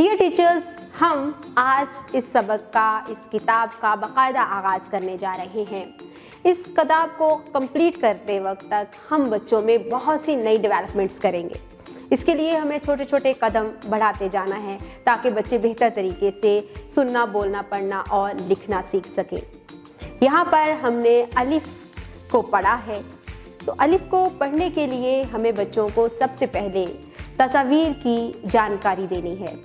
Dear teachers, हम आज इस सबक का, इस किताब का बाकायदा आगाज़ करने जा रहे हैं। इस किताब को कंप्लीट करते वक्त तक हम बच्चों में बहुत सी नई डेवलपमेंट्स करेंगे। इसके लिए हमें छोटे छोटे कदम बढ़ाते जाना है ताकि बच्चे बेहतर तरीके से सुनना, बोलना, पढ़ना और लिखना सीख सकें। यहाँ पर हमने अलिफ को पढ़ा है, तो अलिफ को पढ़ने के लिए हमें बच्चों को सबसे पहले तस्वीर की जानकारी देनी है।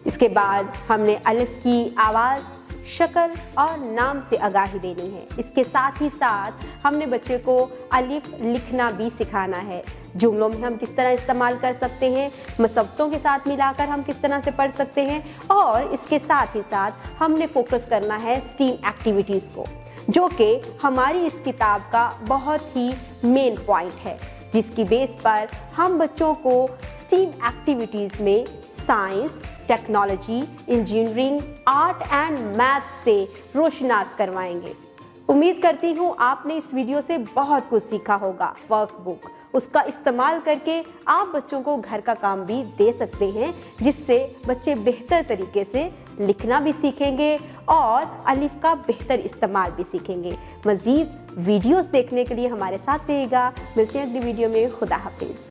इसके बाद हमने अलिफ की आवाज़, शक्ल और नाम से आगाही देनी है। इसके साथ ही साथ हमने बच्चे को अलिफ लिखना भी सिखाना है। जुमलों में हम किस तरह इस्तेमाल कर सकते हैं, मुसब्बतों के साथ मिलाकर हम किस तरह से पढ़ सकते हैं, और इसके साथ ही साथ हमने फोकस करना है स्टीम एक्टिविटीज़ को, जो कि हमारी इस किताब का बहुत ही मेन पॉइंट है, जिसकी बेस पर हम बच्चों को स्टीम एक्टिविटीज़ में science, technology, engineering, art and math से रोशनास करवाएंगे। उम्मीद करती हूँ आपने इस वीडियो से बहुत कुछ सीखा होगा। वर्कबुक, उसका इस्तेमाल करके आप बच्चों को घर का काम भी दे सकते हैं, जिससे बच्चे बेहतर तरीके से लिखना भी सीखेंगे और अलिफ का बेहतर इस्तेमाल भी सीखेंगे। मज़ीद वीडियोस देखने के लिए हमारे साथ रहिएगा। मिलते हैं अगली वीडियो में। खुदा हाफिज़।